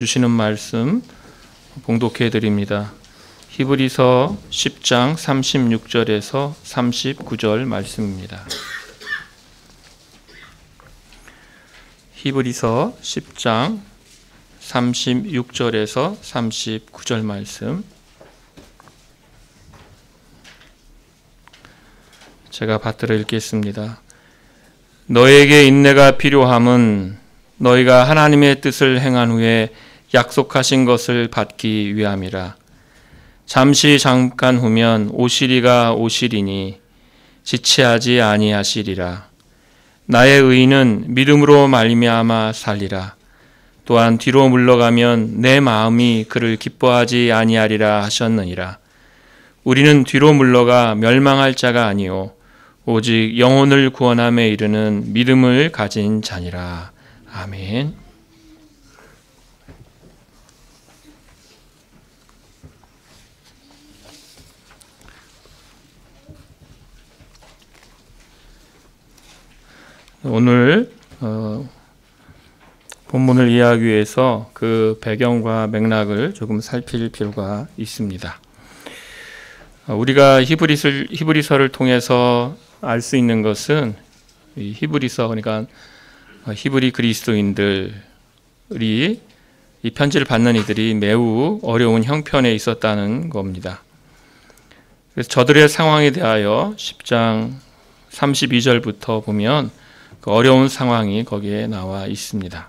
주시는 말씀 봉독해 드립니다. 히브리서 10장 36절에서 39절 말씀입니다. 히브리서 10장 36절에서 39절 말씀, 제가 받들어 읽겠습니다. 너에게 인내가 필요함은 너희가 하나님의 뜻을 행한 후에 약속하신 것을 받기 위함이라. 잠깐 후면 오시리가 오시리니 지체하지 아니하시리라. 나의 의인은 믿음으로 말미암아 살리라. 또한 뒤로 물러가면 내 마음이 그를 기뻐하지 아니하리라 하셨느니라. 우리는 뒤로 물러가 멸망할 자가 아니요 오직 영혼을 구원함에 이르는 믿음을 가진 자니라. 아멘. 오늘 본문을 이해하기 위해서 그 배경과 맥락을 조금 살필 필요가 있습니다. 우리가 히브리서를 통해서 알 수 있는 것은 이 히브리서, 그러니까 히브리 그리스도인들이, 이 편지를 받는 이들이 매우 어려운 형편에 있었다는 겁니다. 그래서 저들의 상황에 대하여 10장 32절부터 보면 그 어려운 상황이 거기에 나와 있습니다.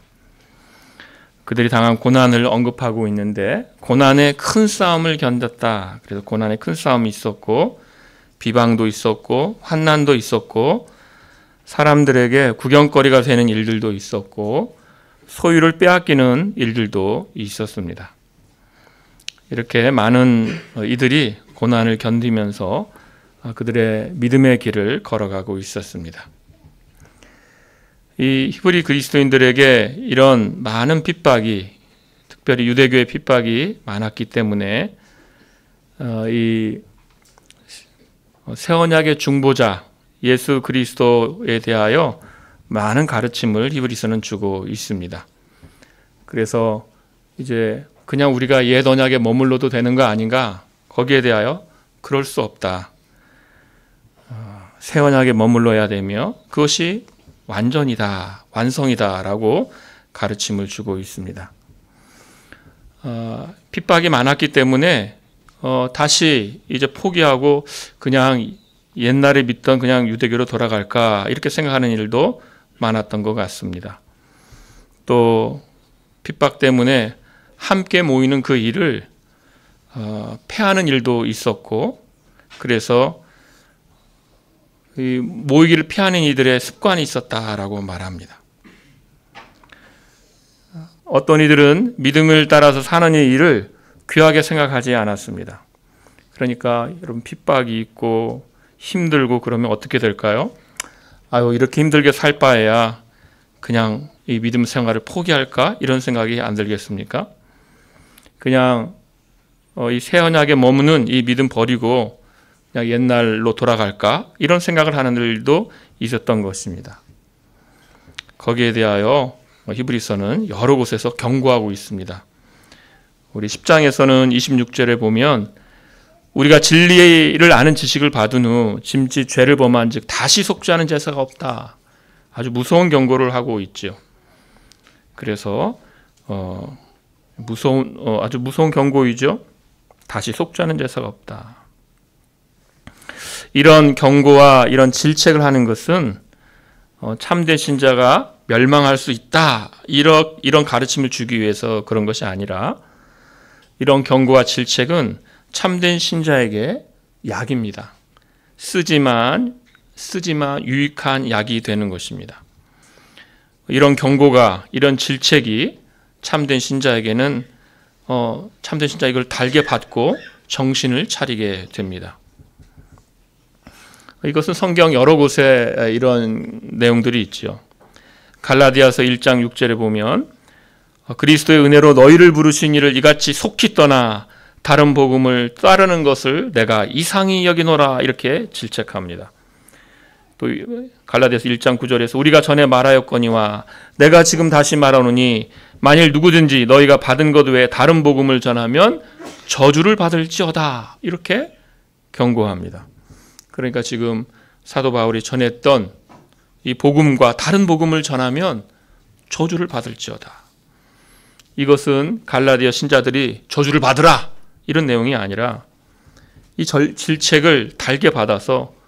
그들이 당한 고난을 언급하고 있는데, 고난의 큰 싸움을 견뎠다. 그래서 고난의 큰 싸움이 있었고, 비방도 있었고, 환난도 있었고, 사람들에게 구경거리가 되는 일들도 있었고, 소유를 빼앗기는 일들도 있었습니다. 이렇게 많은 이들이 고난을 견디면서 그들의 믿음의 길을 걸어가고 있었습니다. 이 히브리 그리스도인들에게 이런 많은 핍박이, 특별히 유대교의 핍박이 많았기 때문에 이 새 언약의 중보자 예수 그리스도에 대하여 많은 가르침을 히브리서는 주고 있습니다. 그래서 이제 그냥 우리가 옛 언약에 머물러도 되는 거 아닌가? 거기에 대하여 그럴 수 없다. 새 언약에 머물러야 되며 그것이 완전이다, 완성이다 라고 가르침을 주고 있습니다. 핍박이 많았기 때문에 다시 이제 포기하고 그냥 옛날에 믿던 그냥 유대교로 돌아갈까 이렇게 생각하는 일도 많았던 것 같습니다. 또 핍박 때문에 함께 모이는 그 일을 폐하는 일도 있었고, 그래서 이 모이기를 피하는 이들의 습관이 있었다라고 말합니다. 어떤 이들은 믿음을 따라서 사는 일을 귀하게 생각하지 않았습니다. 그러니까 여러분, 핍박이 있고 힘들고 그러면 어떻게 될까요? 아유, 이렇게 힘들게 살 바에야 그냥 이 믿음 생활을 포기할까? 이런 생각이 안 들겠습니까? 그냥 이 새 언약에 머무는 이 믿음 버리고 그냥 옛날로 돌아갈까? 이런 생각을 하는 일도 있었던 것입니다. 거기에 대하여 히브리서는 여러 곳에서 경고하고 있습니다. 우리 10장에서는 26절에 보면 우리가 진리를 아는 지식을 받은 후 짐짓 죄를 범한 즉 다시 속죄하는 제사가 없다. 아주 무서운 경고를 하고 있죠. 그래서 아주 무서운 경고이죠. 다시 속죄하는 제사가 없다. 이런 경고와 이런 질책을 하는 것은 참된 신자가 멸망할 수 있다, 이런 가르침을 주기 위해서 그런 것이 아니라, 이런 경고와 질책은 참된 신자에게 약입니다. 쓰지만 유익한 약이 되는 것입니다. 이런 경고가, 이런 질책이 참된 신자에게는 참된 신자 이걸 달게 받고 정신을 차리게 됩니다. 이것은 성경 여러 곳에 이런 내용들이 있죠. 갈라디아서 1장 6절에 보면 그리스도의 은혜로 너희를 부르신 이를 이같이 속히 떠나 다른 복음을 따르는 것을 내가 이상히 여기노라, 이렇게 질책합니다. 또 갈라디아서 1장 9절에서 우리가 전에 말하였거니와 내가 지금 다시 말하노니 만일 누구든지 너희가 받은 것 외에 다른 복음을 전하면 저주를 받을지어다. 이렇게 경고합니다. 그러니까 지금 사도 바울이 전했던 이 복음과 다른 복음을 전하면 저주를 받을지어다. 이것은 갈라디아 신자들이 저주를 받으라 이런 내용이 아니라 이 질책을 달게 받아서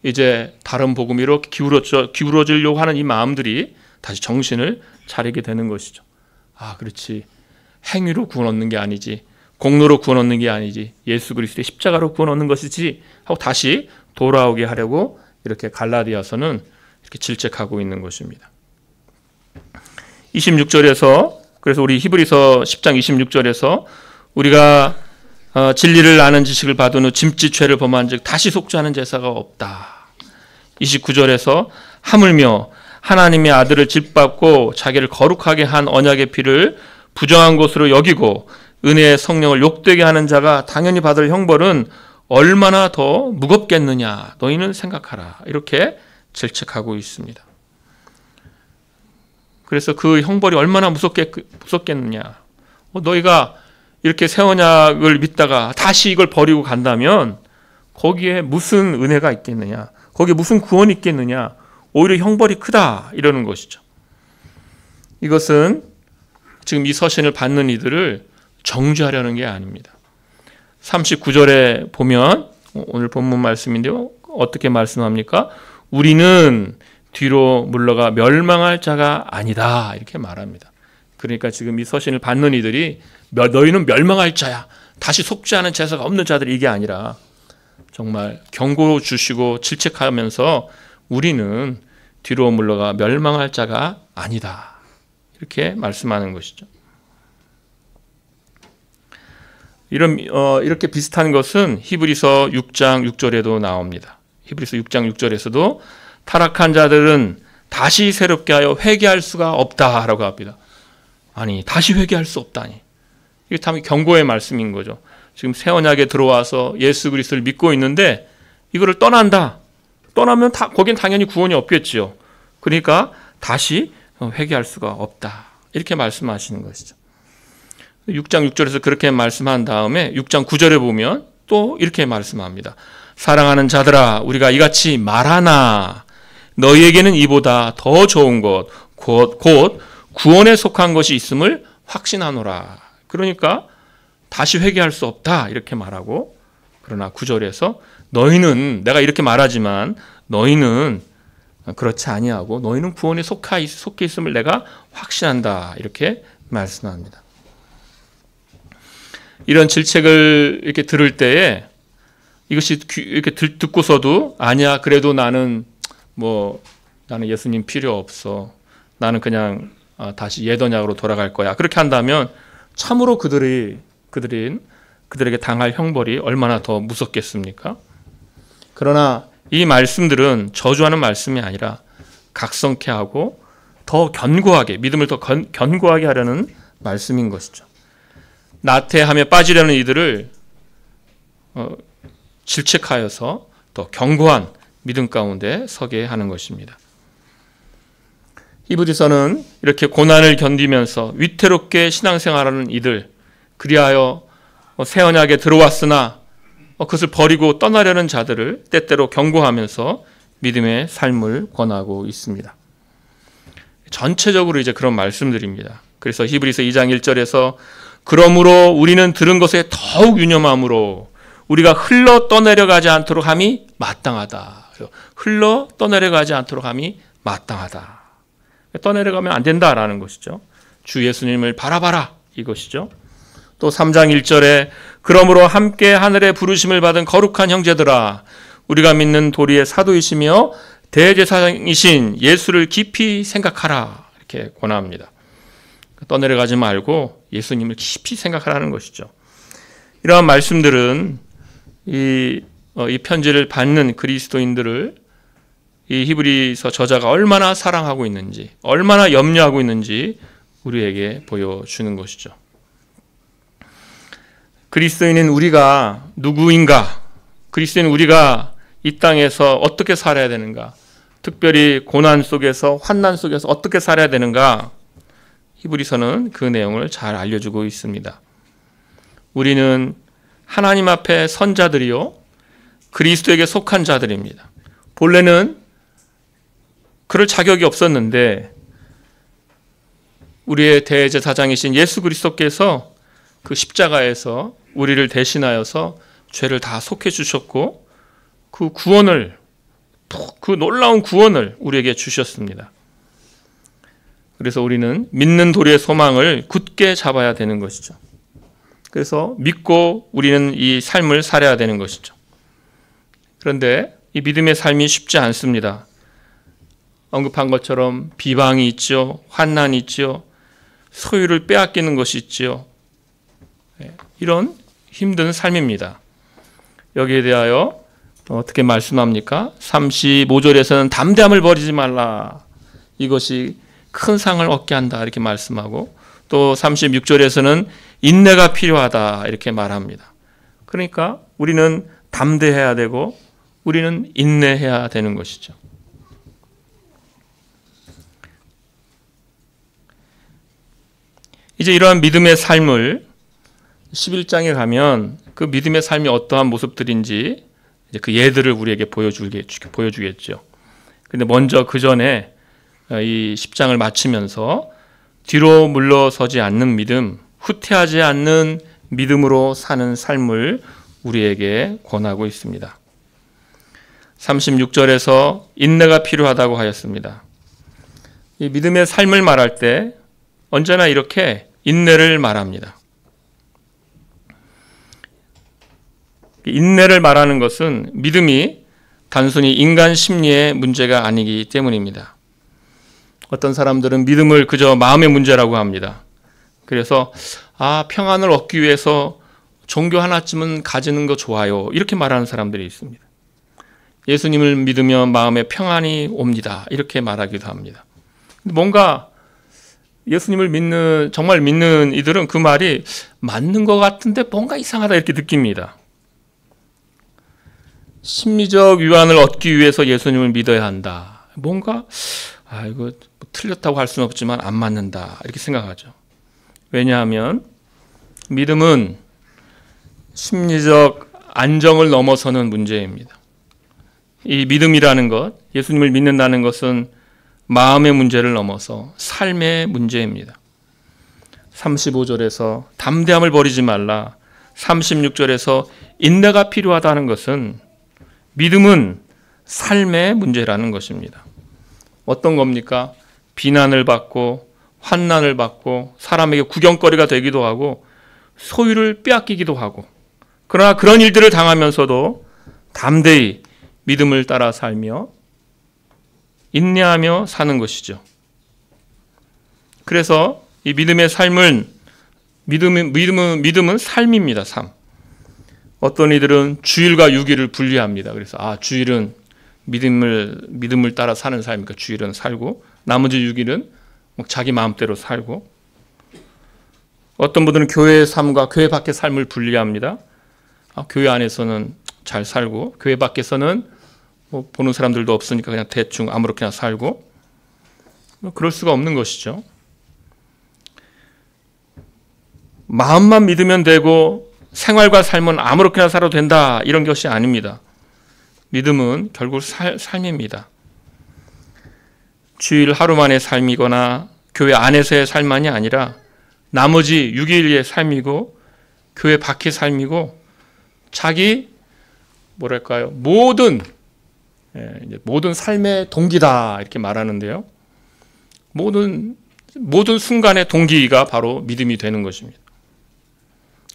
이제 다른 복음으로 기울어지려고 하는 이 마음들이 다시 정신을 차리게 되는 것이죠. 아, 그렇지. 행위로 구원 얻는 게 아니지. 공로로 구원 얻는 게 아니지. 예수 그리스도의 십자가로 구원 얻는 것이지 하고 다시 돌아오게 하려고 이렇게 갈라디아서는 이렇게 질책하고 있는 것입니다. 26절에서 그래서 우리 히브리서 10장 26절에서 우리가 진리를 아는 지식을 받은 후 짐짓죄를 범한 즉 다시 속죄하는 제사가 없다. 29절에서 하물며 하나님의 아들을 짓밟고 자기를 거룩하게 한 언약의 피를 부정한 것으로 여기고 은혜의 성령을 욕되게 하는 자가 당연히 받을 형벌은 얼마나 더 무겁겠느냐 너희는 생각하라. 이렇게 질책하고 있습니다. 그래서 그 형벌이 얼마나 무섭겠느냐. 너희가 이렇게 새 언약을 믿다가 다시 이걸 버리고 간다면 거기에 무슨 은혜가 있겠느냐. 거기에 무슨 구원이 있겠느냐. 오히려 형벌이 크다 이러는 것이죠. 이것은 지금 이 서신을 받는 이들을 정죄하려는 게 아닙니다. 39절에 보면 오늘 본문 말씀인데요. 어떻게 말씀합니까? 우리는 뒤로 물러가 멸망할 자가 아니다 이렇게 말합니다. 그러니까 지금 이 서신을 받는 이들이 너희는 멸망할 자야. 다시 속죄하는 제사가 없는 자들이 이게 아니라 정말 경고 주시고 질책하면서 우리는 뒤로 물러가 멸망할 자가 아니다. 이렇게 말씀하는 것이죠. 이렇게 비슷한 것은 히브리서 6장 6절에도 나옵니다. 히브리서 6장 6절에서도 타락한 자들은 다시 새롭게 하여 회개할 수가 없다라고 합니다. 아니, 다시 회개할 수 없다니. 이게 참 경고의 말씀인 거죠. 지금 새 언약에 들어와서 예수 그리스도를 믿고 있는데 이거를 떠난다. 떠나면 거긴 당연히 구원이 없겠지요. 그러니까 다시 회개할 수가 없다. 이렇게 말씀하시는 것이죠. 6장 6절에서 그렇게 말씀한 다음에 6장 9절에 보면 또 이렇게 말씀합니다. 사랑하는 자들아 우리가 이같이 말하나 너희에게는 이보다 더 좋은 것 곧 구원에 속한 것이 있음을 확신하노라. 그러니까 다시 회개할 수 없다 이렇게 말하고 그러나 9절에서 너희는 내가 이렇게 말하지만 너희는 그렇지 아니하고 너희는 구원에 속해 있음을 내가 확신한다 이렇게 말씀합니다. 이런 질책을 이렇게 들을 때에 이것이 이렇게 듣고서도 아니야 그래도 나는 예수님 필요 없어. 나는 그냥 다시 옛 언약으로 돌아갈 거야. 그렇게 한다면 참으로 그들에게 당할 형벌이 얼마나 더 무섭겠습니까? 그러나 이 말씀들은 저주하는 말씀이 아니라 각성케 하고 더 견고하게 믿음을 더 견고하게 하려는 말씀인 것이죠. 나태함에 빠지려는 이들을 질책하여서 더 견고한 믿음 가운데 서게 하는 것입니다. 히브리서는 이렇게 고난을 견디면서 위태롭게 신앙생활하는 이들 그리하여 새 언약에 들어왔으나 그것을 버리고 떠나려는 자들을 때때로 경고하면서 믿음의 삶을 권하고 있습니다. 전체적으로 이제 그런 말씀들입니다. 그래서 히브리서 2장 1절에서 그러므로 우리는 들은 것에 더욱 유념함으로 우리가 흘러 떠내려가지 않도록 함이 마땅하다. 흘러 떠내려가지 않도록 함이 마땅하다. 떠내려가면 안 된다라는 것이죠. 주 예수님을 바라봐라 이것이죠. 또 3장 1절에 그러므로 함께 하늘의 부르심을 받은 거룩한 형제들아 우리가 믿는 도리의 사도이시며 대제사장이신 예수를 깊이 생각하라 이렇게 권합니다. 떠내려가지 말고 예수님을 깊이 생각하라는 것이죠. 이러한 말씀들은 이 편지를 받는 그리스도인들을 이 히브리서 저자가 얼마나 사랑하고 있는지 얼마나 염려하고 있는지 우리에게 보여주는 것이죠. 그리스도인인 우리가 누구인가? 그리스도인 우리가 이 땅에서 어떻게 살아야 되는가? 특별히 고난 속에서 환난 속에서 어떻게 살아야 되는가? 히브리서는 그 내용을 잘 알려주고 있습니다. 우리는 하나님 앞에 선자들이요 그리스도에게 속한 자들입니다. 본래는 그럴 자격이 없었는데 우리의 대제사장이신 예수 그리스도께서 그 십자가에서 우리를 대신하여서 죄를 다 속해 주셨고 그 구원을, 그 놀라운 구원을 우리에게 주셨습니다. 그래서 우리는 믿는 도리의 소망을 굳게 잡아야 되는 것이죠. 그래서 믿고 우리는 이 삶을 살아야 되는 것이죠. 그런데 이 믿음의 삶이 쉽지 않습니다. 언급한 것처럼 비방이 있죠. 환난이 있죠. 소유를 빼앗기는 것이 있죠. 이런 힘든 삶입니다. 여기에 대하여 어떻게 말씀합니까? 35절에서는 담대함을 버리지 말라. 이것이 큰 상을 얻게 한다. 이렇게 말씀하고 또 36절에서는 인내가 필요하다. 이렇게 말합니다. 그러니까 우리는 담대해야 되고 우리는 인내해야 되는 것이죠. 이제 이러한 믿음의 삶을 11장에 가면 그 믿음의 삶이 어떠한 모습들인지 이제 그 예들을 우리에게 보여주겠죠. 근데 먼저 그 전에 이 10장을 마치면서 뒤로 물러서지 않는 믿음, 후퇴하지 않는 믿음으로 사는 삶을 우리에게 권하고 있습니다. 36절에서 인내가 필요하다고 하였습니다. 이 믿음의 삶을 말할 때 언제나 이렇게 인내를 말합니다. 인내를 말하는 것은 믿음이 단순히 인간 심리의 문제가 아니기 때문입니다. 어떤 사람들은 믿음을 그저 마음의 문제라고 합니다. 그래서 평안을 얻기 위해서 종교 하나쯤은 가지는 거 좋아요. 이렇게 말하는 사람들이 있습니다. 예수님을 믿으면 마음에 평안이 옵니다. 이렇게 말하기도 합니다. 뭔가 예수님을 정말 믿는 이들은 그 말이 맞는 것 같은데 뭔가 이상하다 이렇게 느낍니다. 심리적 위안을 얻기 위해서 예수님을 믿어야 한다. 뭔가 이거 틀렸다고 할 수는 없지만 안 맞는다 이렇게 생각하죠. 왜냐하면 믿음은 심리적 안정을 넘어서는 문제입니다. 이 믿음이라는 것, 예수님을 믿는다는 것은 마음의 문제를 넘어서 삶의 문제입니다. 35절에서 담대함을 버리지 말라, 36절에서 인내가 필요하다는 것은 믿음은 삶의 문제라는 것입니다. 어떤 겁니까? 비난을 받고 환난을 받고 사람에게 구경거리가 되기도 하고 소유를 빼앗기기도 하고 그러나 그런 일들을 당하면서도 담대히 믿음을 따라 살며 인내하며 사는 것이죠. 그래서 이 믿음의 삶은 믿음은 삶입니다. 삶. 어떤 이들은 주일과 유기를 분리합니다. 그래서 주일은 믿음을 따라 사는 삶이니까 주일은 살고 나머지 6일은 자기 마음대로 살고, 어떤 분들은 교회의 삶과 교회 밖의 삶을 분리합니다. 교회 안에서는 잘 살고 교회 밖에서는 보는 사람들도 없으니까 그냥 대충 아무렇게나 살고, 그럴 수가 없는 것이죠. 마음만 믿으면 되고 생활과 삶은 아무렇게나 살아도 된다, 이런 것이 아닙니다. 믿음은 결국 삶입니다. 주일 하루만의 삶이거나 교회 안에서의 삶만이 아니라 나머지 6일의 삶이고 교회 밖의 삶이고 자기 모든 삶의 동기다, 이렇게 말하는데요. 모든 순간의 동기가 바로 믿음이 되는 것입니다.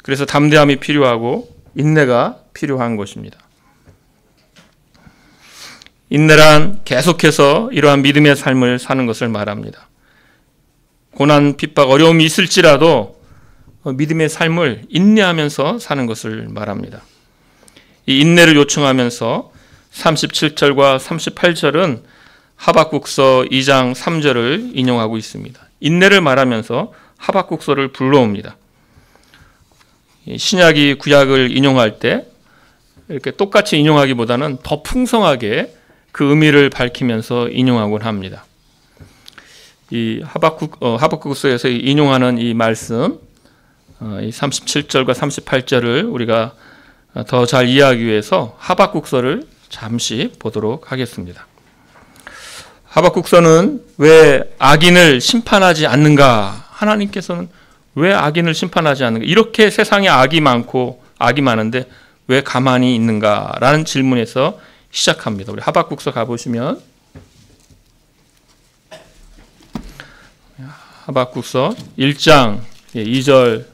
그래서 담대함이 필요하고 인내가 필요한 것입니다. 인내란 계속해서 이러한 믿음의 삶을 사는 것을 말합니다. 고난, 핍박, 어려움이 있을지라도 믿음의 삶을 인내하면서 사는 것을 말합니다. 이 인내를 요청하면서 37절과 38절은 하박국서 2장 3절을 인용하고 있습니다. 인내를 말하면서 하박국서를 불러옵니다. 신약이 구약을 인용할 때 이렇게 똑같이 인용하기보다는 더 풍성하게 그 의미를 밝히면서 인용하곤 합니다. 이 하박국서에서 인용하는 이 말씀, 이 37절과 38절을 우리가 더 잘 이해하기 위해서 하박국서를 잠시 보도록 하겠습니다. 하박국서는 왜 악인을 심판하지 않는가? 하나님께서는 왜 악인을 심판하지 않는가? 이렇게 세상에 악이 많고 악이 많은데 왜 가만히 있는가라는 질문에서 시작합니다. 우리 하박국서 가보시면 하박국서 1장 2절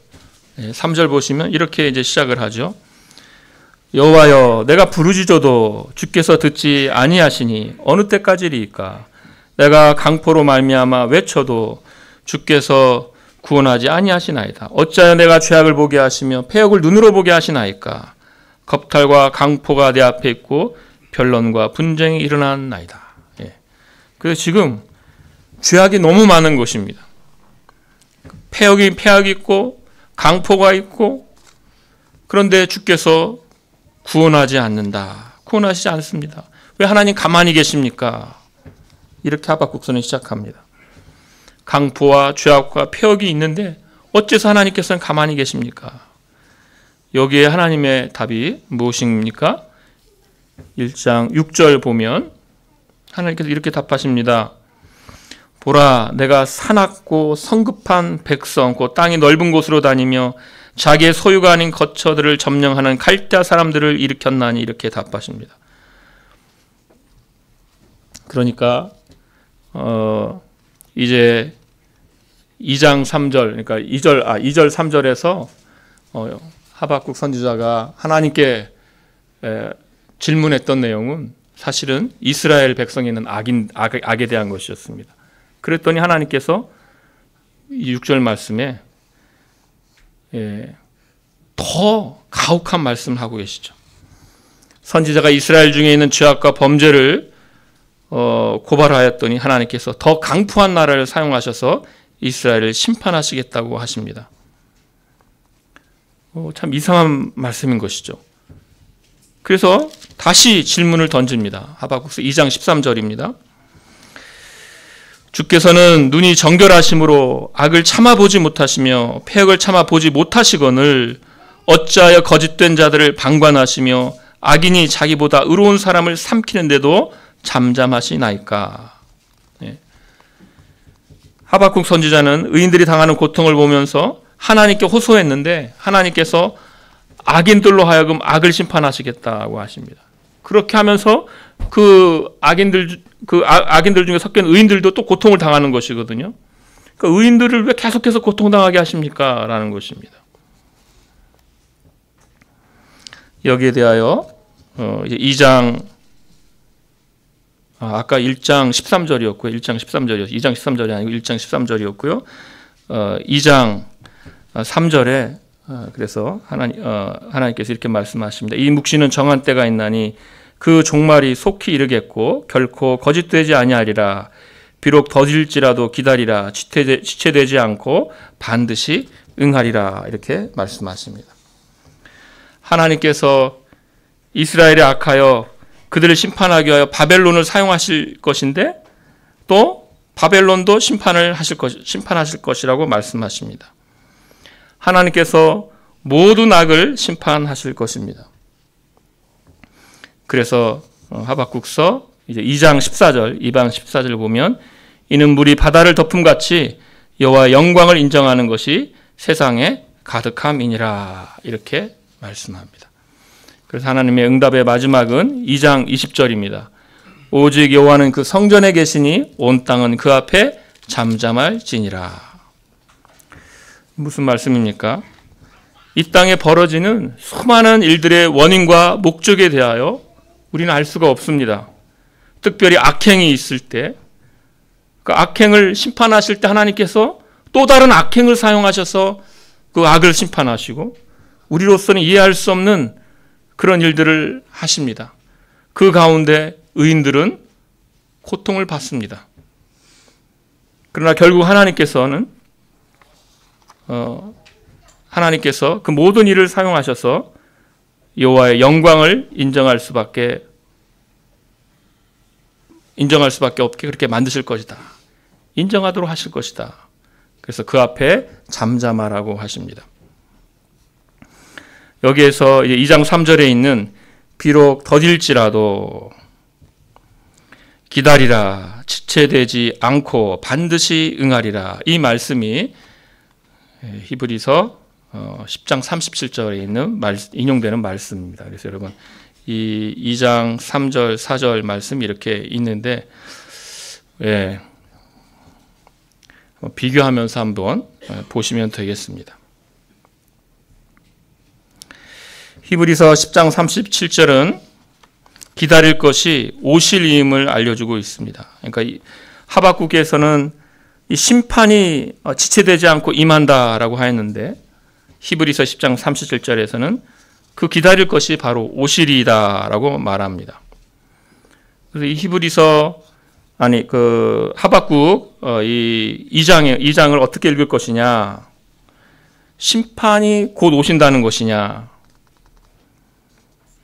3절 보시면 이렇게 이제 시작을 하죠. 여호와여, 내가 부르짖어도 주께서 듣지 아니하시니 어느 때까지리이까? 내가 강포로 말미암아 외쳐도 주께서 구원하지 아니하시나이다. 어찌하여 내가 죄악을 보게 하시며 패역을 눈으로 보게 하시나이까? 겁탈과 강포가 내 앞에 있고 변론과 분쟁이 일어났나이다. 그래서 지금 죄악이 너무 많은 것입니다. 패역이 있고 강포가 있고, 그런데 주께서 구원하지 않는다. 구원하시지 않습니다. 왜 하나님 가만히 계십니까? 이렇게 하박국서는 시작합니다. 강포와 죄악과 패역이 있는데 어째서 하나님께서는 가만히 계십니까? 여기에 하나님의 답이 무엇입니까? 1장 6절 보면 하나님께서 이렇게 답하십니다. 보라, 내가 사납고 성급한 백성, 곧 땅이 넓은 곳으로 다니며 자기의 소유가 아닌 거처들을 점령하는 갈대아 사람들을 일으켰나니, 이렇게 답하십니다. 그러니까 이제 2장 3절, 그러니까 2절 3절에서 하박국 선지자가 하나님께 질문했던 내용은 사실은 이스라엘 백성에 있는 악에 대한 것이었습니다. 그랬더니 하나님께서 6절 말씀에 더 가혹한 말씀을 하고 계시죠. 선지자가 이스라엘 중에 있는 죄악과 범죄를 고발하였더니 하나님께서 더 강포한 나라를 사용하셔서 이스라엘을 심판하시겠다고 하십니다. 참 이상한 말씀인 것이죠. 그래서 다시 질문을 던집니다. 하박국서 2장 13절입니다. 주께서는 눈이 정결하심으로 악을 참아보지 못하시며 패역을 참아보지 못하시거늘 어찌하여 거짓된 자들을 방관하시며 악인이 자기보다 의로운 사람을 삼키는데도 잠잠하시나이까? 하박국 선지자는 의인들이 당하는 고통을 보면서 하나님께 호소했는데 하나님께서 악인들로 하여금 악을 심판하시겠다고 하십니다. 그렇게 하면서 그 악인들 중에 섞여 있는 의인들도 또 고통을 당하는 것이거든요. 그러니까 의인들을 왜 계속해서 고통당하게 하십니까? 라는 것입니다. 여기에 대하여 이제 2장 아까 1장 13절이었고요. 1장 13절이었어요. 2장 13절이 아니고 1장 13절이었고요. 2장 3절에 그래서 하나님께서 이렇게 말씀하십니다. 이 묵시는 정한 때가 있나니 그 종말이 속히 이르겠고 결코 거짓되지 아니하리라. 비록 더딜지라도 기다리라. 지체되지 않고 반드시 응하리라. 이렇게 말씀하십니다. 하나님께서 이스라엘에 악하여 그들을 심판하기 위하여 바벨론을 사용하실 것인데 또 바벨론도 심판하실 것이라고 말씀하십니다. 하나님께서 모든 악을 심판하실 것입니다. 그래서 하박국서 이제 2장 14절 보면 이는 물이 바다를 덮음같이 여호와의 영광을 인정하는 것이 세상에 가득함이니라. 이렇게 말씀합니다. 그래서 하나님의 응답의 마지막은 2장 20절입니다. 오직 여호와는 그 성전에 계시니 온 땅은 그 앞에 잠잠할지니라. 무슨 말씀입니까? 이 땅에 벌어지는 수많은 일들의 원인과 목적에 대하여 우리는 알 수가 없습니다. 특별히 악행이 있을 때, 그 악행을 심판하실 때 하나님께서 또 다른 악행을 사용하셔서 그 악을 심판하시고 우리로서는 이해할 수 없는 그런 일들을 하십니다. 그 가운데 의인들은 고통을 받습니다. 그러나 결국 하나님께서 그 모든 일을 사용하셔서 여호와의 영광을 인정할 수밖에 인정할 수밖에 없게 그렇게 만드실 것이다. 인정하도록 하실 것이다. 그래서 그 앞에 잠잠하라고 하십니다. 여기에서 2장 3절에 있는 비록 더딜지라도 기다리라, 지체되지 않고 반드시 응하리라. 이 말씀이 히브리서 10장 37절에 있는 인용되는 말씀입니다. 그래서 여러분 이 2장 3절 4절 말씀이 이렇게 있는데 비교하면서 한번 보시면 되겠습니다. 히브리서 10장 37절은 기다릴 것이 오실임을 알려주고 있습니다. 그러니까 하박국에서는 이 심판이 지체되지 않고 임한다라고 하였는데 히브리서 10장 37절에서는 그 기다릴 것이 바로 오실이다라고 말합니다. 그래서 이 히브리서 하박국 이 2장을 어떻게 읽을 것이냐? 심판이 곧 오신다는 것이냐?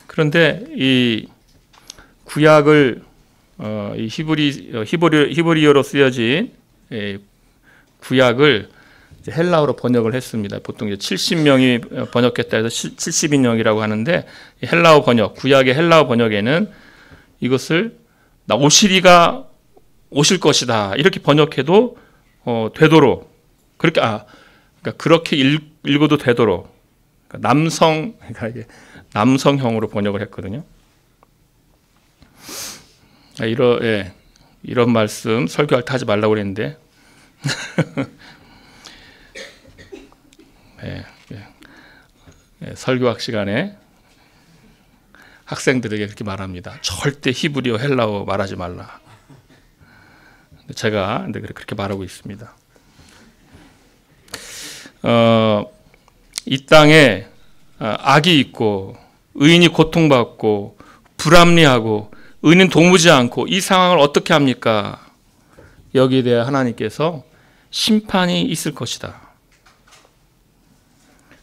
그런데 이 구약을 이 히브리어로 쓰여진 구약을 헬라어로 번역을 했습니다. 보통 이제 70명이 번역했다 해서 70인용이라고 하는데 헬라어 번역, 구약의 헬라어 번역에는 이것을 오시리가 오실 것이다 이렇게 번역해도 되도록 그렇게 읽어도 되도록 남성형으로 번역을 했거든요. 이런 말씀 설교할 때 하지 말라고 그랬는데 설교학 시간에 학생들에게 그렇게 말합니다. 절대 히브리어, 헬라어 말하지 말라. 제가 그렇게 말하고 있습니다. 이 땅에 악이 있고 의인이 고통받고 불합리하고 의인은 도무지 않고 이 상황을 어떻게 합니까? 여기에 대해 하나님께서 심판이 있을 것이다.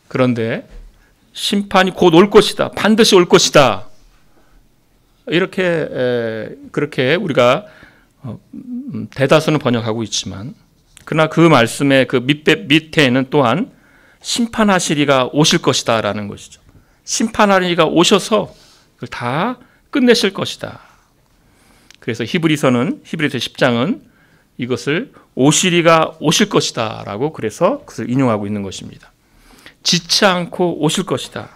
그런데 심판이 곧 올 것이다. 반드시 올 것이다. 그렇게 우리가 대다수는 번역하고 있지만 그러나 그 말씀의 그 밑에는 또한 심판하시리가 오실 것이다 라는 것이죠. 심판하리가 오셔서 그걸 다 끝내실 것이다. 그래서 히브리서 10장은 이것을 오시리가 오실 것이다 라고 그래서 그것을 인용하고 있는 것입니다. 지치 않고 오실 것이다.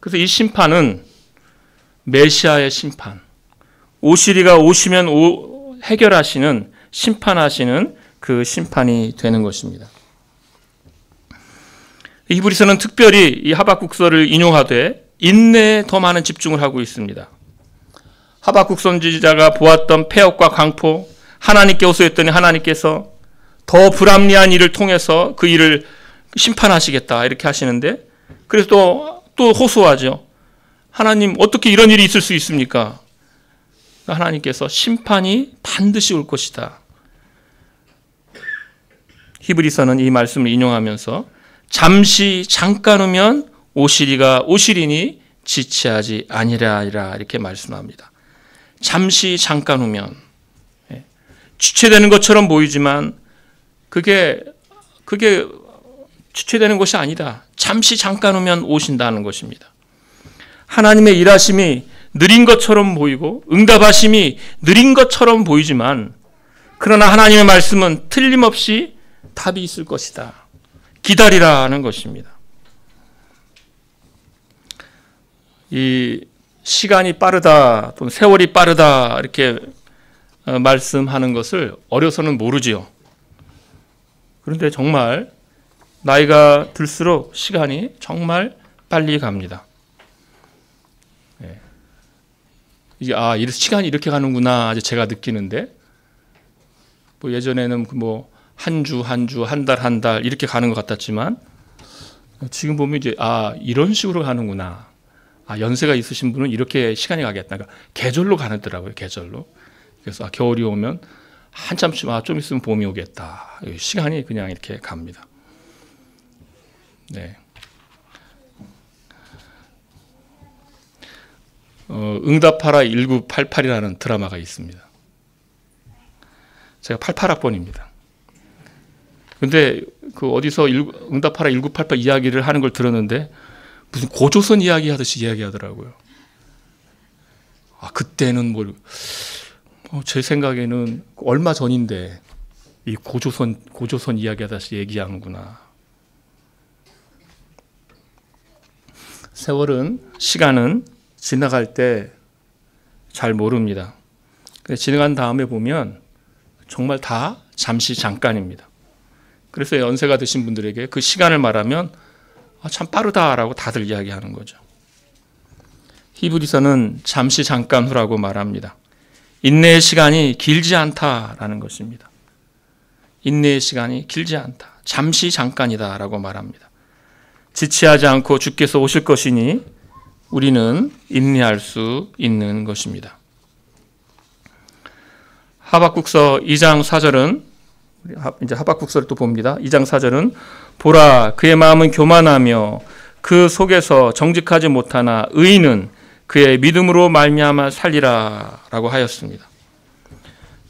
그래서 이 심판은 메시아의 심판, 오시리가 오시면 해결하시는, 심판하시는 그 심판이 되는 것입니다. 히브리서는 특별히 이 하박국서를 인용하되 인내에 더 많은 집중을 하고 있습니다. 하박국 선지자가 보았던 폐역과 강포, 하나님께 호소했더니 하나님께서 더 불합리한 일을 통해서 그 일을 심판하시겠다 이렇게 하시는데, 그래서 또 호소하죠. 하나님, 어떻게 이런 일이 있을 수 있습니까? 하나님께서 심판이 반드시 올 것이다. 히브리서는 이 말씀을 인용하면서 잠시 잠깐 후면 오시리가 오시리니 지체하지 아니하리라 이렇게 말씀합니다. 잠시 잠깐 후면, 지체되는 것처럼 보이지만 그게 지체되는 것이 아니다. 잠시 잠깐 후면 오신다는 것입니다. 하나님의 일하심이 느린 것처럼 보이고 응답하심이 느린 것처럼 보이지만 그러나 하나님의 말씀은 틀림없이 답이 있을 것이다. 기다리라는 것입니다. 이 시간이 빠르다 또는 세월이 빠르다 이렇게 말씀하는 것을 어려서는 모르지요. 그런데 정말 나이가 들수록 시간이 정말 빨리 갑니다. 이게 시간이 이렇게 가는구나 이제 제가 느끼는데, 뭐 예전에는 한 주, 한 달 이렇게 가는 것 같았지만 지금 보면 이제 이런 식으로 가는구나. 연세가 있으신 분은 이렇게 시간이 가겠다. 그러니까 계절로 가더라고요. 계절로. 그래서 겨울이 오면 한참 좀 있으면 봄이 오겠다. 시간이 그냥 이렇게 갑니다. 네. 응답하라 1988이라는 드라마가 있습니다. 제가 88학번입니다. 근데 그 어디서 응답하라 1988 이야기를 하는 걸 들었는데 무슨 고조선 이야기 하듯이 이야기하더라고요. 그때는 제 생각에는 얼마 전인데 이 고조선 이야기 하듯이 얘기하는구나. 시간은 지나갈 때 잘 모릅니다. 지나간 다음에 보면 정말 다 잠시 잠깐입니다. 그래서 연세가 드신 분들에게 그 시간을 말하면 참 빠르다라고 다들 이야기하는 거죠. 히브리서는 잠시 잠깐 후라고 말합니다. 인내의 시간이 길지 않다라는 것입니다. 인내의 시간이 길지 않다. 잠시 잠깐이다라고 말합니다. 지체하지 않고 주께서 오실 것이니 우리는 인내할 수 있는 것입니다. 하박국서 2장 4절은 이제 하박국서를 또 봅니다. 2장 4절은 보라 그의 마음은 교만하며 그 속에서 정직하지 못하나 의인은 그의 믿음으로 말미암아 살리라라고 하였습니다.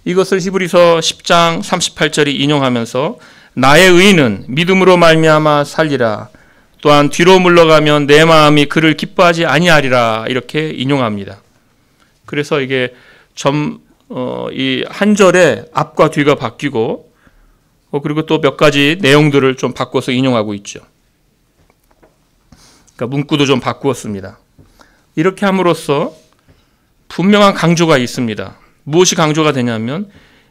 이것을 히브리서 10장 38절이 인용하면서 나의 의인은 믿음으로 말미암아 살리라. 또한 뒤로 물러가면 내 마음이 그를 기뻐하지 아니하리라 이렇게 인용합니다. 그래서 이게 이 한 절에 앞과 뒤가 바뀌고 그리고 또 몇 가지 내용들을 좀 바꿔서 인용하고 있죠. 그러니까 문구도 좀 바꾸었습니다. 이렇게 함으로써 분명한 강조가 있습니다. 무엇이 강조가 되냐면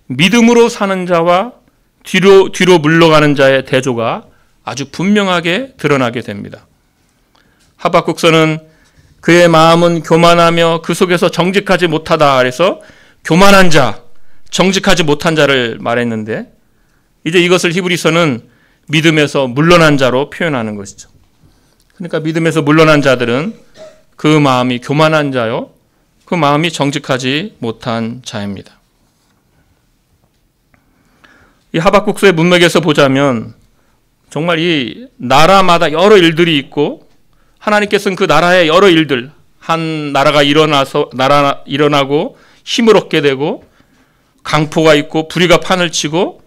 믿음으로 사는 자와 뒤로 물러가는 자의 대조가 아주 분명하게 드러나게 됩니다. 하박국서는 그의 마음은 교만하며 그 속에서 정직하지 못하다. 그래서 교만한 자, 정직하지 못한 자를 말했는데 이제 이것을 히브리서는 믿음에서 물러난 자로 표현하는 것이죠. 그러니까 믿음에서 물러난 자들은 그 마음이 교만한 자요, 그 마음이 정직하지 못한 자입니다. 이 하박국서의 문맥에서 보자면 정말 이 나라마다 여러 일들이 있고 하나님께서는 그 나라의 여러 일들, 한 나라가 일어나고 힘을 얻게 되고 강포가 있고 불의가 판을 치고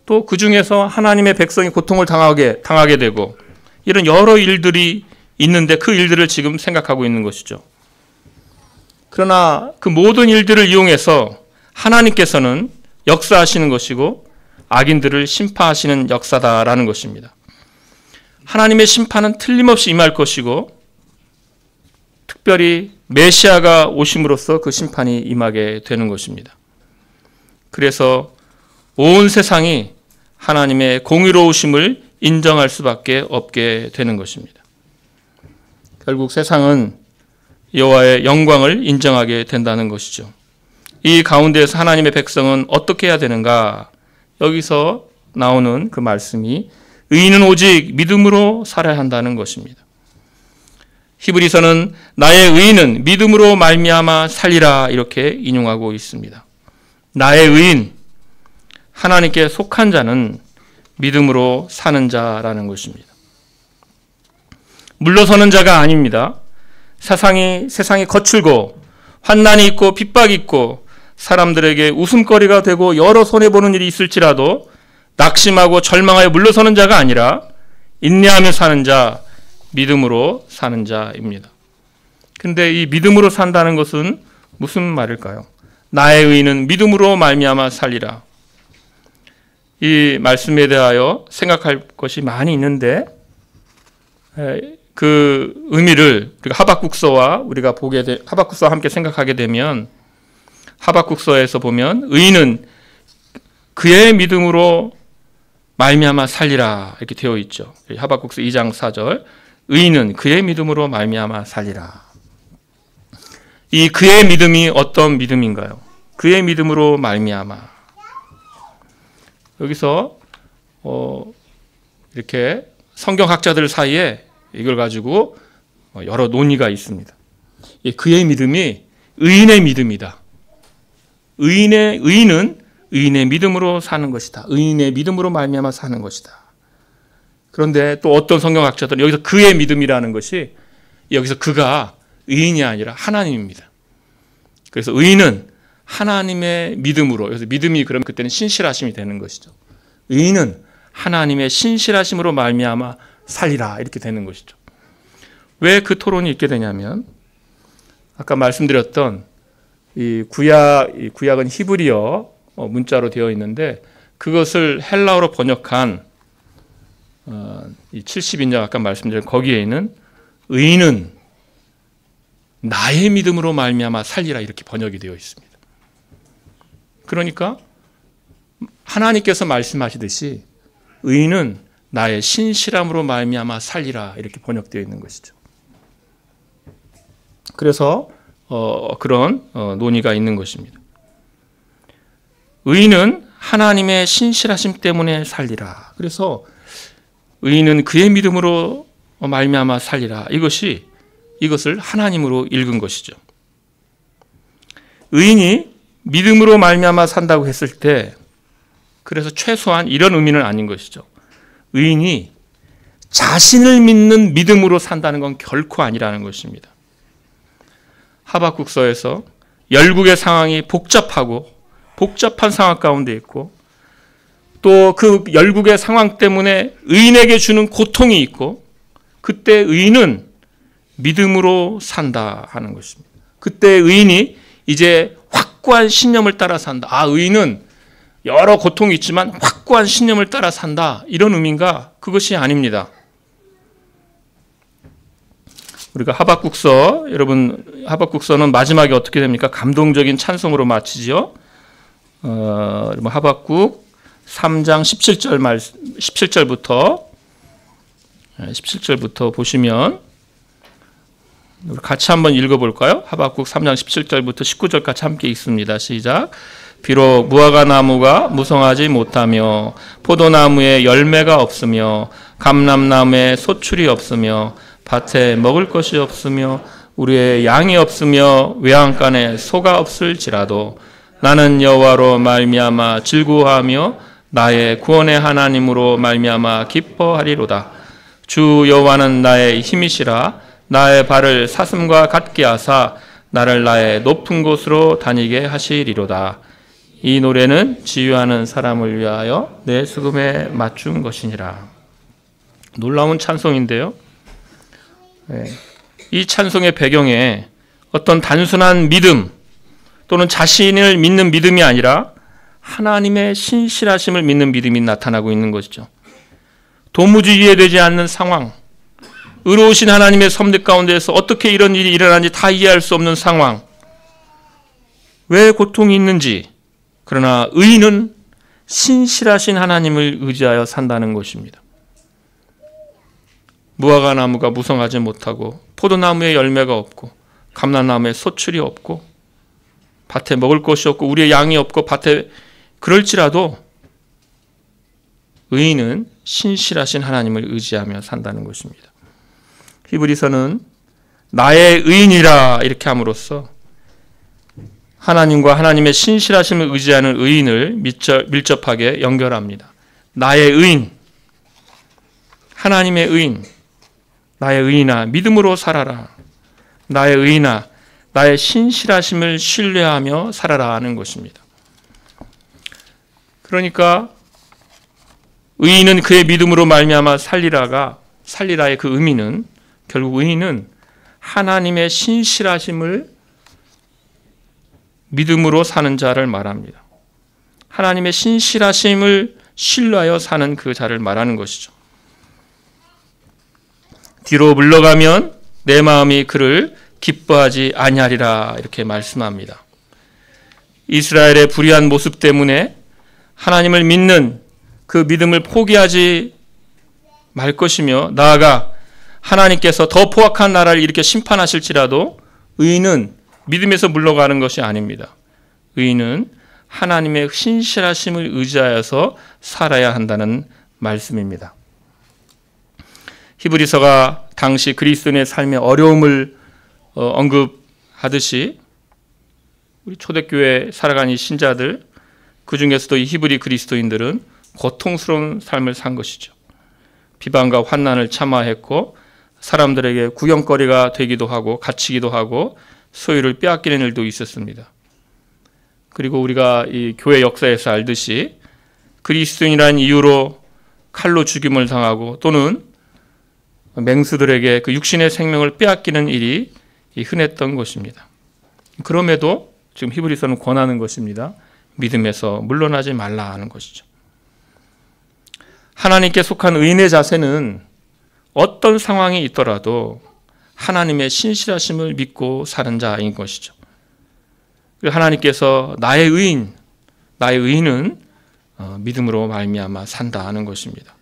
또 그 중에서 하나님의 백성이 고통을 당하게 되고 이런 여러 일들이 있는데 그 일들을 지금 생각하고 있는 것이죠. 그러나 그 모든 일들을 이용해서 하나님께서는 역사하시는 것이고 악인들을 심판하시는 역사다라는 것입니다. 하나님의 심판은 틀림없이 임할 것이고 특별히 메시아가 오심으로써 그 심판이 임하게 되는 것입니다. 그래서 온 세상이 하나님의 공의로우심을 인정할 수밖에 없게 되는 것입니다. 결국 세상은 여호와의 영광을 인정하게 된다는 것이죠. 이 가운데에서 하나님의 백성은 어떻게 해야 되는가? 여기서 나오는 그 말씀이 의인은 오직 믿음으로 살아야 한다는 것입니다. 히브리서는 나의 의인은 믿음으로 말미암아 살리라 이렇게 인용하고 있습니다. 나의 의인, 하나님께 속한 자는 믿음으로 사는 자라는 것입니다. 물러서는 자가 아닙니다. 세상이 거칠고 환난이 있고 핍박이 있고 사람들에게 웃음거리가 되고 여러 손해보는 일이 있을지라도 낙심하고 절망하여 물러서는 자가 아니라 인내하며 사는 자, 믿음으로 사는 자입니다. 그런데 이 믿음으로 산다는 것은 무슨 말일까요? 나의 의인은 믿음으로 말미암아 살리라. 이 말씀에 대하여 생각할 것이 많이 있는데 그 의미를 우리가 하박국서와 하박국서와 함께 생각하게 되면 하박국서에서 보면 의인은 그의 믿음으로 말미암아 살리라 이렇게 되어 있죠. 하박국서 2장 4절 의인은 그의 믿음으로 말미암아 살리라. 이 그의 믿음이 어떤 믿음인가요? 그의 믿음으로 말미암아. 여기서 이렇게 성경학자들 사이에 이걸 가지고 여러 논의가 있습니다. 그의 믿음이 의인의 믿음이다. 의인은 의인의 믿음으로 사는 것이다. 의인의 믿음으로 말미암아 사는 것이다. 그런데 또 어떤 성경학자들은 여기서 그의 믿음이라는 것이 여기서 그가 의인이 아니라 하나님입니다. 그래서 의인은 하나님의 믿음으로, 그래서 믿음이 그러면 그때는 신실하심이 되는 것이죠. 의인은 하나님의 신실하심으로 말미암아 살리라 이렇게 되는 것이죠. 왜 그 토론이 있게 되냐면 아까 말씀드렸던 이 구약은 히브리어 문자로 되어 있는데 그것을 헬라어로 번역한 이 70인장 아까 말씀드린 거기에 있는 의인은 나의 믿음으로 말미암아 살리라 이렇게 번역이 되어 있습니다. 그러니까 하나님께서 말씀하시듯이 의인은 나의 신실함으로 말미암아 살리라 이렇게 번역되어 있는 것이죠. 그래서 그런 논의가 있는 것입니다. 의인은 하나님의 신실하심 때문에 살리라. 그래서 의인은 그의 믿음으로 말미암아 살리라. 이것을 하나님으로 읽은 것이죠. 의인이 믿음으로 말미암아 산다고 했을 때 그래서 최소한 이런 의미는 아닌 것이죠. 의인이 자신을 믿는 믿음으로 산다는 건 결코 아니라는 것입니다. 하박국서에서 열국의 상황이 복잡한 상황 가운데 있고 또 그 열국의 상황 때문에 의인에게 주는 고통이 있고 그때 의인은 믿음으로 산다 하는 것입니다. 그때 의인이 이제 확고한 신념을 따라 산다. 의인은 여러 고통이 있지만 확고한 신념을 따라 산다. 이런 의미인가? 그것이 아닙니다. 우리가 여러분 하박국서는 마지막에 어떻게 됩니까? 감동적인 찬송으로 마치지요. 하박국 3장 17절부터 보시면 우리 같이 한번 읽어볼까요? 하박국 3장 17절부터 19절까지 함께 읽습니다. 시작. 비록 무화과 나무가 무성하지 못하며 포도나무에 열매가 없으며 감람나무에 소출이 없으며 밭에 먹을 것이 없으며 우리의 양이 없으며 외양간에 소가 없을지라도 나는 여호와로 말미암아 즐거워하며 나의 구원의 하나님으로 말미암아 기뻐하리로다. 주 여호와는 나의 힘이시라. 나의 발을 사슴과 같게 하사 나를 나의 높은 곳으로 다니게 하시리로다. 이 노래는 지휘하는 사람을 위하여 내 수금에 맞춘 것이니라. 놀라운 찬송인데요. 이 찬송의 배경에 어떤 단순한 믿음 또는 자신을 믿는 믿음이 아니라 하나님의 신실하심을 믿는 믿음이 나타나고 있는 것이죠. 도무지 이해되지 않는 상황, 의로우신 하나님의 섭리 가운데에서 어떻게 이런 일이 일어나는지 다 이해할 수 없는 상황, 왜 고통이 있는지, 그러나 의인은 신실하신 하나님을 의지하여 산다는 것입니다. 무화과 나무가 무성하지 못하고 포도나무에 열매가 없고 감람나무에 소출이 없고 밭에 먹을 것이 없고 우리의 양이 없고 밭에 그럴지라도 의인은 신실하신 하나님을 의지하며 산다는 것입니다. 히브리서는 나의 의인이라 이렇게 함으로써 하나님과 하나님의 신실하심을 의지하는 의인을 밀접하게 연결합니다. 나의 의인, 하나님의 의인, 나의 의인아 믿음으로 살아라. 나의 의인아 나의 신실하심을 신뢰하며 살아라 하는 것입니다. 그러니까 의인은 그의 믿음으로 말미암아 살리라의 그 의미는 결국 의인은 하나님의 신실하심을 믿음으로 사는 자를 말합니다. 하나님의 신실하심을 신뢰하여 사는 그 자를 말하는 것이죠. 뒤로 물러가면 내 마음이 그를 기뻐하지 아니하리라 이렇게 말씀합니다. 이스라엘의 불의한 모습 때문에 하나님을 믿는 그 믿음을 포기하지 말 것이며 나아가 하나님께서 더 포악한 나라를 이렇게 심판하실지라도 의인은 믿음에서 물러가는 것이 아닙니다. 의인은 하나님의 신실하심을 의지하여서 살아야 한다는 말씀입니다. 히브리서가 당시 그리스도인의 삶의 어려움을 언급하듯이 우리 초대교회 살아가는 신자들 그 중에서도 이 히브리 그리스도인들은 고통스러운 삶을 산 것이죠. 비방과 환난을 참아했고 사람들에게 구경거리가 되기도 하고 갇히기도 하고 소유를 빼앗기는 일도 있었습니다. 그리고 우리가 이 교회 역사에서 알듯이 그리스도인이라는 이유로 칼로 죽임을 당하고 또는 맹수들에게 그 육신의 생명을 빼앗기는 일이 흔했던 것입니다. 그럼에도 지금 히브리서는 권하는 것입니다. 믿음에서 물러나지 말라 하는 것이죠. 하나님께 속한 의인의 자세는 어떤 상황이 있더라도 하나님의 신실하심을 믿고 사는 자인 것이죠. 하나님께서 나의 의인은 믿음으로 말미암아 산다 하는 것입니다.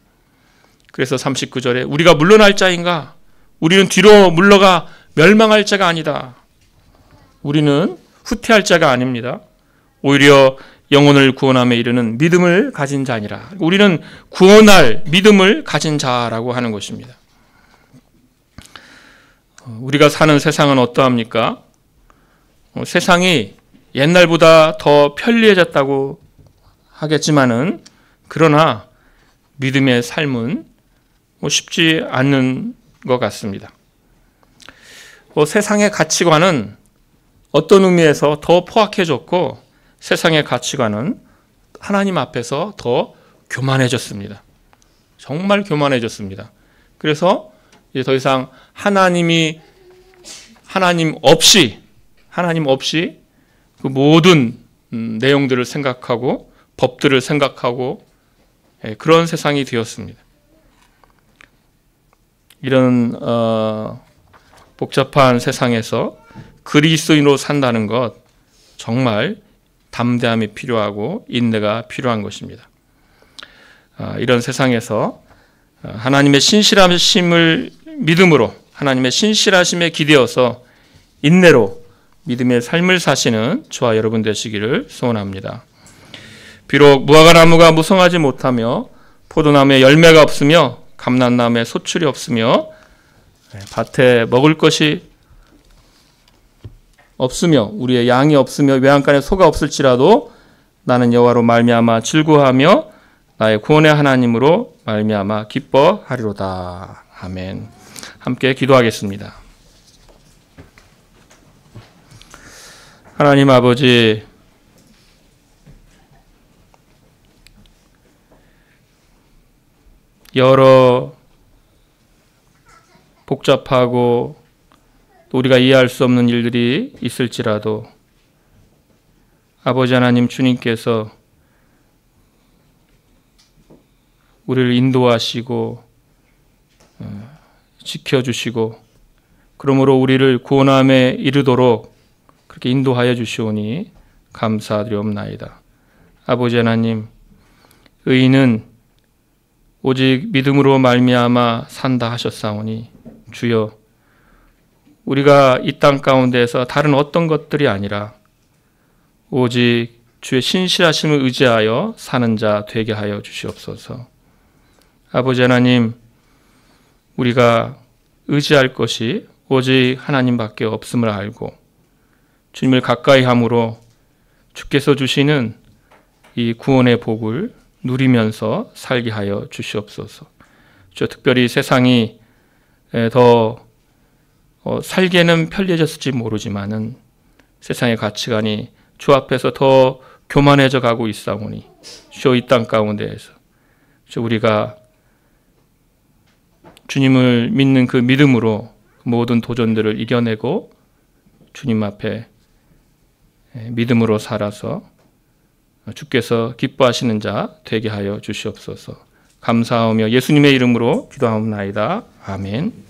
그래서 39절에 우리가 물러날 자인가? 우리는 뒤로 물러가 멸망할 자가 아니다. 우리는 후퇴할 자가 아닙니다. 오히려 영혼을 구원함에 이르는 믿음을 가진 자니라. 우리는 구원할 믿음을 가진 자라고 하는 것입니다. 우리가 사는 세상은 어떠합니까? 세상이 옛날보다 더 편리해졌다고 하겠지만은 그러나 믿음의 삶은 쉽지 않는 것 같습니다. 세상의 가치관은 어떤 의미에서 더 포악해졌고 세상의 가치관은 하나님 앞에서 더 교만해졌습니다. 정말 교만해졌습니다. 그래서 이제 더 이상 하나님 없이 그 모든 내용들을 생각하고 법들을 생각하고 그런 세상이 되었습니다. 이런 복잡한 세상에서 그리스도인으로 산다는 것 정말 담대함이 필요하고 인내가 필요한 것입니다. 이런 세상에서 하나님의 신실하심을 믿음으로 하나님의 신실하심에 기대어서 인내로 믿음의 삶을 사시는 저와 여러분 되시기를 소원합니다. 비록 무화과나무가 무성하지 못하며 포도나무에 열매가 없으며 감람나무에 소출이 없으며 밭에 먹을 것이 없으며 우리의 양이 없으며 외양간에 소가 없을지라도 나는 여호와로 말미암아 즐거워하며 나의 구원의 하나님으로 말미암아 기뻐하리로다. 아멘. 함께 기도하겠습니다. 하나님 아버지, 여러 복잡하고 또 우리가 이해할 수 없는 일들이 있을지라도 아버지 하나님 주님께서 우리를 인도하시고 지켜주시고 그러므로 우리를 구원함에 이르도록 그렇게 인도하여 주시오니 감사드리옵나이다. 아버지 하나님, 의인은 오직 믿음으로 말미암아 산다 하셨사오니 주여, 우리가 이 땅 가운데에서 다른 어떤 것들이 아니라 오직 주의 신실하심을 의지하여 사는 자 되게 하여 주시옵소서. 아버지 하나님, 우리가 의지할 것이 오직 하나님밖에 없음을 알고 주님을 가까이 함으로 주께서 주시는 이 구원의 복을 누리면서 살게 하여 주시옵소서. 특별히 세상이 더 살기에는 편리해졌을지 모르지만은 세상의 가치관이 주 앞에서 더 교만해져 가고 있사오니 주여, 이 땅 가운데에서 우리가 주님을 믿는 그 믿음으로 모든 도전들을 이겨내고 주님 앞에 믿음으로 살아서 주께서 기뻐하시는 자 되게 하여 주시옵소서. 감사하며 예수님의 이름으로 기도하옵나이다. 아멘.